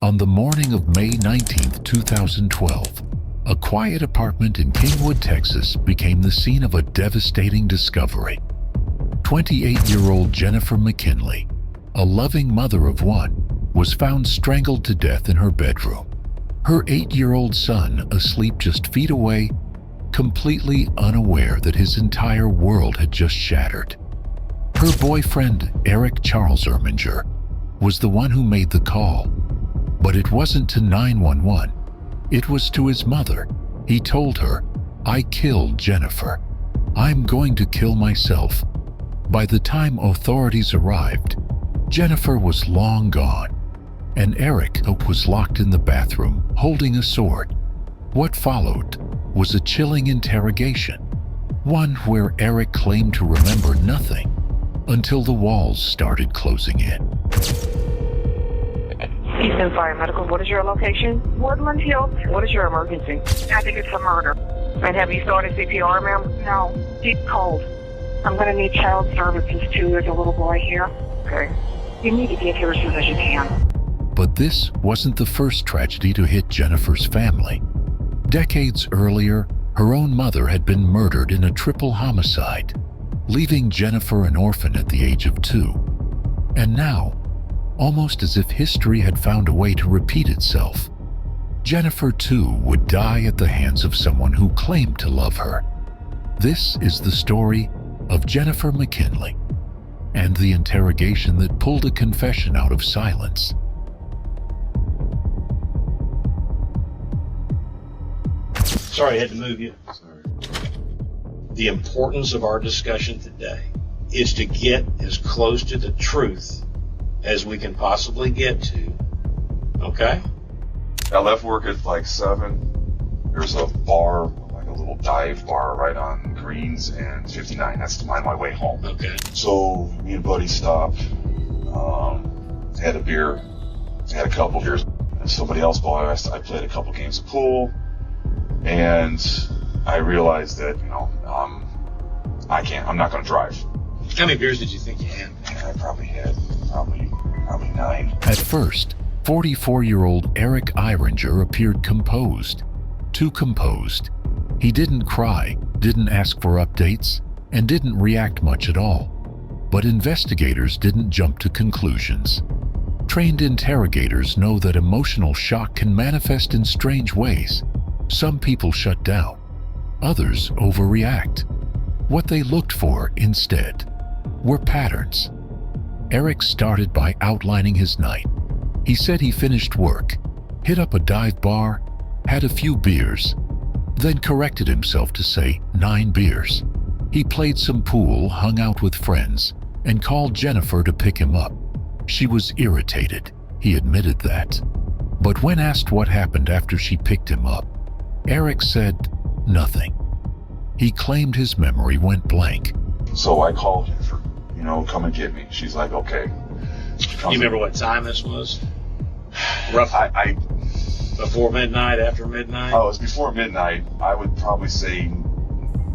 On the morning of May 19, 2012, a quiet apartment in Kingwood, Texas became the scene of a devastating discovery. 28-year-old Jennifer McKinley, a loving mother of one, was found strangled to death in her bedroom. Her 8-year-old son asleep just feet away, completely unaware that his entire world had just shattered. Her boyfriend, Erick Erminger, was the one who made the call. But it wasn't to 911. It was to his mother. He told her, "I killed Jennifer. I'm going to kill myself." By the time authorities arrived, Jennifer was long gone, and Erick was locked in the bathroom holding a sword. What followed was a chilling interrogation, one where Erick claimed to remember nothing until the walls started closing in. Eastern Fire Medical, what is your location? Woodland Hills. What is your emergency? I think it's a murder. And have you started CPR, ma'am? No, deep cold. I'm going to need child services too. There's a little boy here. Okay. You need to get here as soon as you can. But this wasn't the first tragedy to hit Jennifer's family. Decades earlier, her own mother had been murdered in a triple homicide, leaving Jennifer an orphan at the age of 2. And now, almost as if history had found a way to repeat itself, Jennifer too would die at the hands of someone who claimed to love her. This is the story of Jennifer McKinley and the interrogation that pulled a confession out of silence. Sorry I had to move you. Sorry. The importance of our discussion today is to get as close to the truth as we can possibly get to. Okay? I left work at like 7. There's a bar, like a little dive bar right on Greens and 59. That's my way home. Okay. So me and Buddy stopped, had a beer, had a couple beers. And somebody else bought us. I played a couple games of pool, and I realized that, I'm not going to drive. How many beers did you think you had? I probably had probably 9. At first, 44-year-old Erick Erminger appeared composed. Too composed. He didn't cry, didn't ask for updates, and didn't react much at all. But investigators didn't jump to conclusions. Trained interrogators know that emotional shock can manifest in strange ways. Some people shut down, others overreact. What they looked for instead were patterns. Erick started by outlining his night. He said he finished work, hit up a dive bar, had a few beers, then corrected himself to say 9 beers. He played some pool, hung out with friends, and called Jennifer to pick him up. She was irritated. He admitted that. But when asked what happened after she picked him up, Erick said nothing. He claimed his memory went blank. So I called Jennifer, come and get me. She's like, okay. You remember what time this was? Roughly? Before midnight, after midnight? Oh, it was before midnight. I would probably say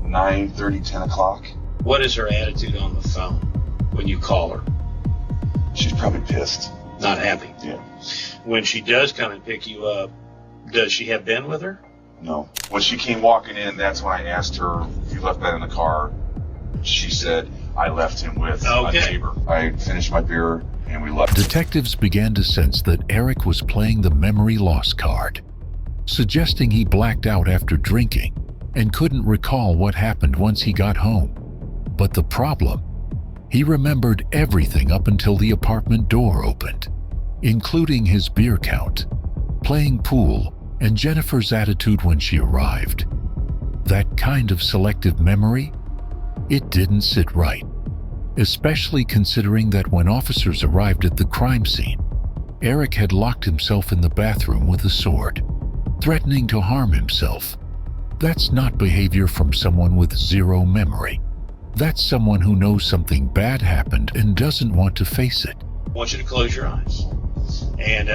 9:30, 10 o'clock. What is her attitude on the phone when you call her? She's probably pissed. Not happy? Yeah. When she does come and pick you up, does she have Ben with her? No. When she came walking in, that's when I asked her if you left Ben in the car. She said, I left him with a neighbor. I finished my beer and we left. Detectives began to sense that Erick was playing the memory loss card, suggesting he blacked out after drinking and couldn't recall what happened once he got home. But the problem? He remembered everything up until the apartment door opened, including his beer count, playing pool, and Jennifer's attitude when she arrived. That kind of selective memory? It didn't sit right, especially considering that when officers arrived at the crime scene, Erick had locked himself in the bathroom with a sword, threatening to harm himself. That's not behavior from someone with zero memory. That's someone who knows something bad happened and doesn't want to face it. I want you to close your eyes. And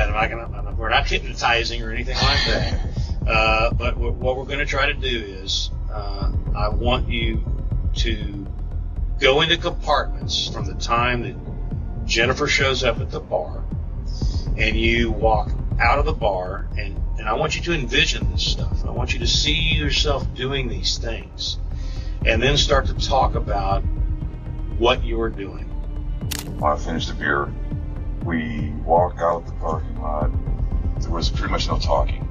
we're not hypnotizing or anything like that. But what we're going to try to do is, I want you to go into compartments from the time that Jennifer shows up at the bar, and you walk out of the bar, and I want you to envision this stuff. I want you to see yourself doing these things, and then start to talk about what you're doing. When I finished the beer, we walked out the parking lot. There was pretty much no talking.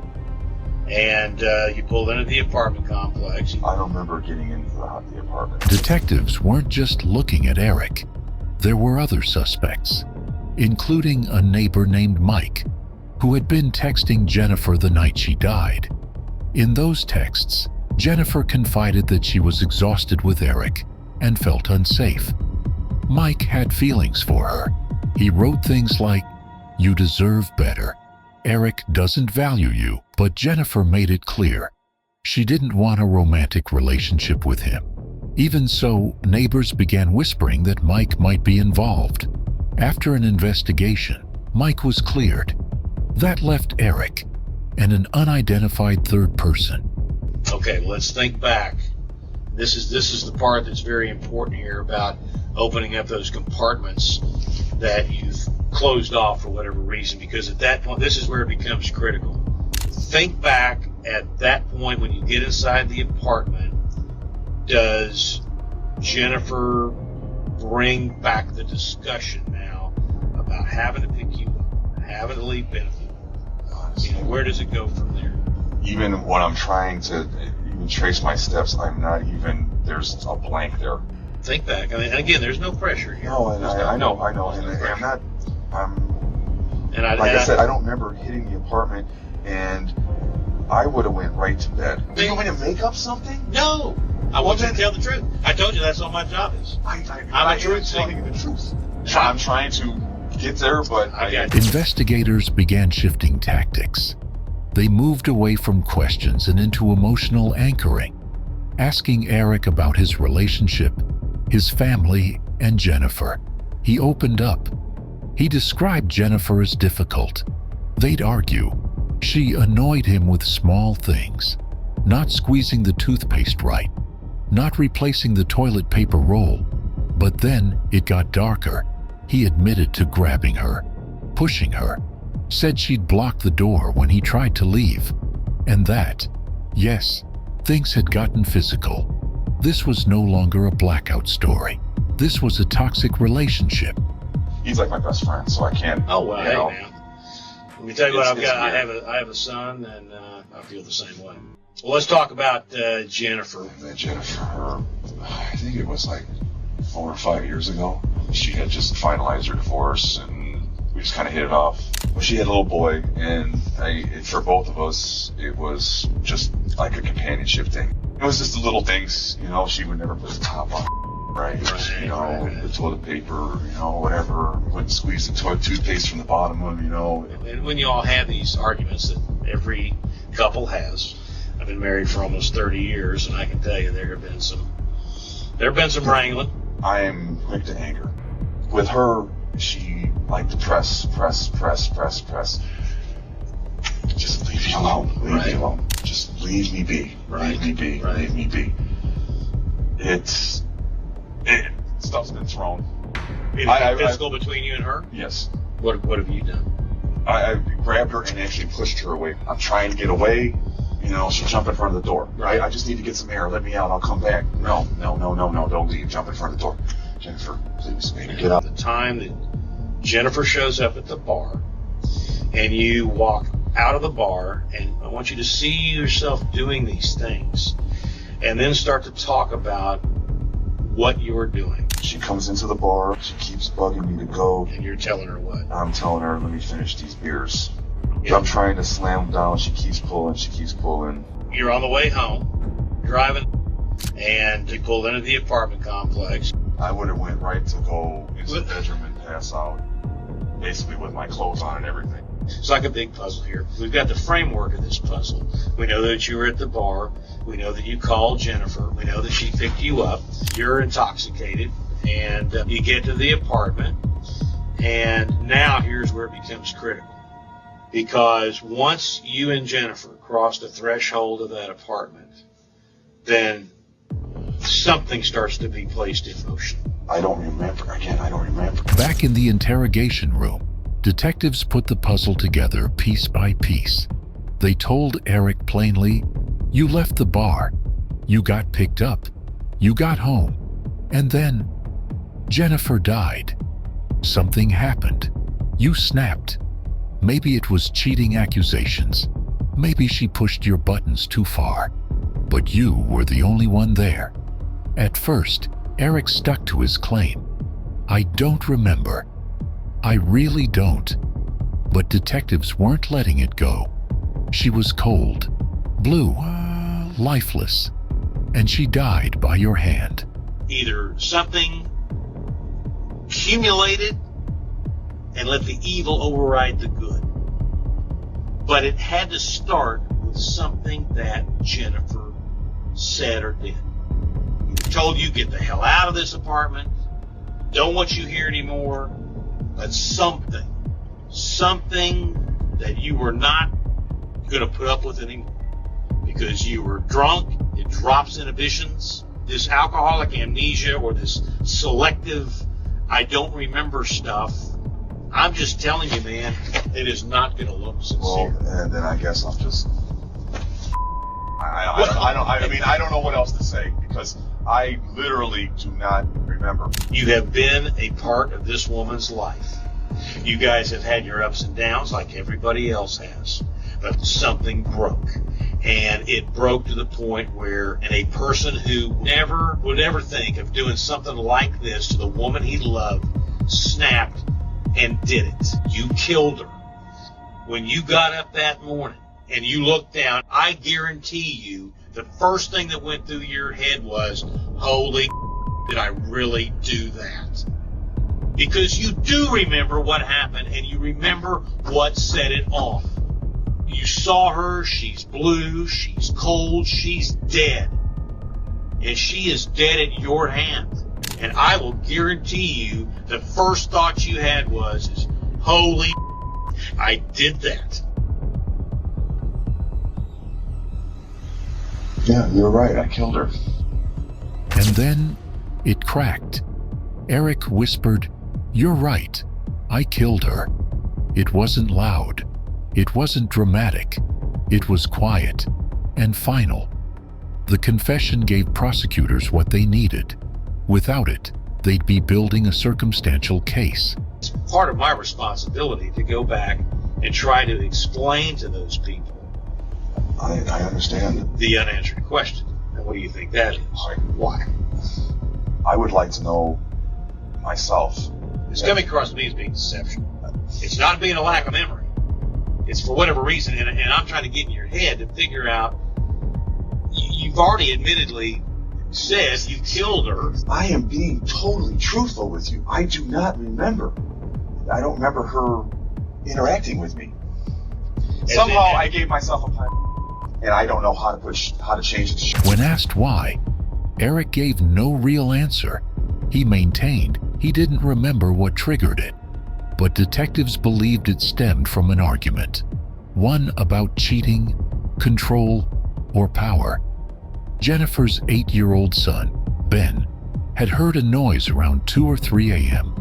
And you pulled into the apartment complex. I don't remember getting into the apartment. Detectives weren't just looking at Erick. There were other suspects, including a neighbor named Mike, who had been texting Jennifer the night she died. In those texts, Jennifer confided that she was exhausted with Erick and felt unsafe. Mike had feelings for her. He wrote things like, "You deserve better. Erick doesn't value you," but Jennifer made it clear she didn't want a romantic relationship with him. Even so, neighbors began whispering that Mike might be involved. After an investigation, Mike was cleared. That left Erick and an unidentified third person. Okay, let's think back. This is the part that's very important here about opening up those compartments that you've closed off for whatever reason, because at that point, this is where it becomes critical. Think back at that point when you get inside the apartment. Does Jennifer bring back the discussion now about having to pick you up, having to leave benefit? You know, where does it go from there? Even when I'm trying to even trace my steps, there's a blank there. Think back. I mean, again, there's no pressure here. No, and I know, and I said, I don't remember hitting the apartment, and I would have went right to bed. Do you want me to make up something? No, I want you to tell the truth. I told you that's what my job is. I'm a truth telling you seeker. the truth. I'm trying to get there, but I got you. Investigators began shifting tactics. They moved away from questions and into emotional anchoring, asking Erick about his relationship, his family, and Jennifer. He opened up. He described Jennifer as difficult. They'd argue. She annoyed him with small things, not squeezing the toothpaste right, not replacing the toilet paper roll. But then it got darker. He admitted to grabbing her, pushing her, said she'd blocked the door when he tried to leave. And that, yes, things had gotten physical. This was no longer a blackout story. This was a toxic relationship. He's like my best friend, so I can't. Oh well, hey man. Let me tell you what I've got. Weird. I have a son, and I feel the same way. Well, let's talk about Jennifer. Jennifer, I think it was like 4 or 5 years ago. She had just finalized her divorce, and we just kind of hit it off. Well, she had a little boy, and for both of us, it was just like a companionship thing. It was just the little things, you know. She would never put the top on, right? The toilet paper, whatever. Wouldn't squeeze the toothpaste from the bottom of, And when you all have these arguments that every couple has, I've been married for almost 30 years, and I can tell you there have been some wrangling. I am quick to anger. With her, she liked to press. Just leave me alone. Leave me alone. Just leave me be. Leave me be. Leave me be. Stuff's been thrown. Anything physical between you and her? Yes. What have you done? I grabbed her and actually pushed her away. I'm trying to get away. She'll jump in front of the door. Right? I just need to get some air. Let me out. I'll come back. No. Don't leave. Jump in front of the door. Jennifer, please, baby, get out. The time that Jennifer shows up at the bar and you walk out of the bar, and I want you to see yourself doing these things and then start to talk about what you're doing. She comes into the bar. She keeps bugging me to go. And you're telling her what? I'm telling her, let me finish these beers. Yeah. I'm trying to slam them down. She keeps pulling. You're on the way home, driving, and you pulled into the apartment complex. I would have went right to go into the bedroom and pass out, basically with my clothes on and everything. It's like a big puzzle here. We've got the framework of this puzzle. We know that you were at the bar. We know that you called Jennifer. We know that she picked you up. You're intoxicated, and you get to the apartment. And now here's where it becomes critical. Because once you and Jennifer cross the threshold of that apartment, then something starts to be placed in motion. I don't remember. Back in the interrogation room, Detectives put the puzzle together piece by piece. They told Erick plainly, "You left the bar. You got picked up. You got home. And then Jennifer died. Something happened. You snapped. Maybe it was cheating accusations. Maybe she pushed your buttons too far. But you were the only one there." At first, Erick stuck to his claim. "I don't remember. I really don't." But detectives weren't letting it go. She was cold, blue, lifeless, and she died by your hand. Either something accumulated and let the evil override the good. But it had to start with something that Jennifer said or did. Either told you, "Get the hell out of this apartment. Don't want you here anymore." But something that you were not going to put up with anymore. Because you were drunk, it drops inhibitions. This alcoholic amnesia or this selective I don't remember stuff, I'm just telling you, man, it is not going to look sincere. Well, and then I guess I'm just... I don't know what else to say, because I literally do not remember. You have been a part of this woman's life. You guys have had your ups and downs like everybody else has. But something broke. And it broke to the point where, and a person who never would ever think of doing something like this to the woman he loved snapped and did it. You killed her. When you got up that morning and you looked down, I guarantee you the first thing that went through your head was, "Holy did I really do that?" Because you do remember what happened and you remember what set it off. You saw her, she's blue, she's cold, she's dead. And she is dead at your hand. And I will guarantee you the first thought you had was, "Holy I did that." Yeah, you're right, I killed her. And then it cracked. Erick whispered, "You're right. I killed her." It wasn't loud. It wasn't dramatic. It was quiet and final. The confession gave prosecutors what they needed. Without it, they'd be building a circumstantial case. It's part of my responsibility to go back and try to explain to those people I understand. the unanswered question. And what do you think that is? Why? I would like to know myself. It's coming across to me as being deception. It's not being a lack of memory. It's for whatever reason, and I'm trying to get in your head to figure out, you've already admittedly said you killed her. I am being totally truthful with you. I do not remember. I don't remember her interacting with me. Somehow I gave myself a plan, and I don't know how to change it. When asked why, Erick gave no real answer. He maintained he didn't remember what triggered it, but detectives believed it stemmed from an argument, one about cheating, control, or power. Jennifer's 8-year-old son, Ben, had heard a noise around 2 or 3 a.m.,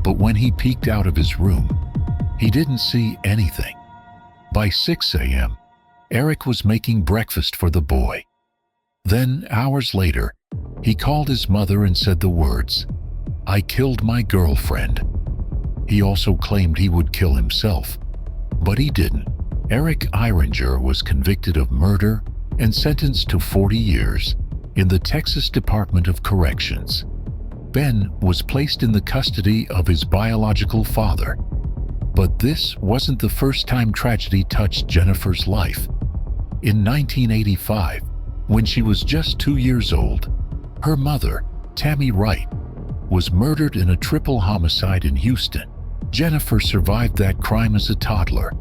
but when he peeked out of his room, he didn't see anything. By 6 a.m., Erick was making breakfast for the boy. Then, hours later, he called his mother and said the words, "I killed my girlfriend." He also claimed he would kill himself, but he didn't. Erick Erminger was convicted of murder and sentenced to 40 years in the Texas Department of Corrections. Ben was placed in the custody of his biological father. But this wasn't the first time tragedy touched Jennifer's life. In 1985, when she was just 2 years old, her mother, Tammy Wright, was murdered in a triple homicide in Houston. Jennifer survived that crime as a toddler,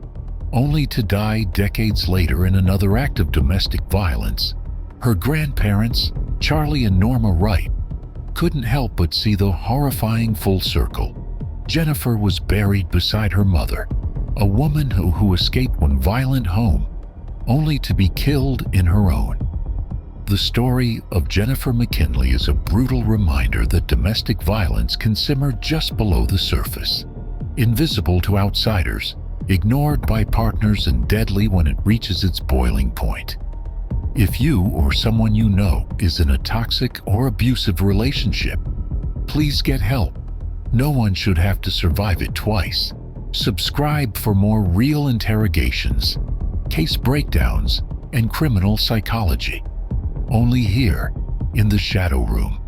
only to die decades later in another act of domestic violence. Her grandparents, Charlie and Norma Wright, couldn't help but see the horrifying full circle. Jennifer was buried beside her mother, a woman who escaped one violent home, only to be killed in her own. The story of Jennifer McKinley is a brutal reminder that domestic violence can simmer just below the surface. invisible to outsiders, ignored by partners, and deadly when it reaches its boiling point. If you or someone you know is in a toxic or abusive relationship, please get help. No one should have to survive it twice. Subscribe for more real interrogations, case breakdowns, and criminal psychology. Only here in the Shadow Room.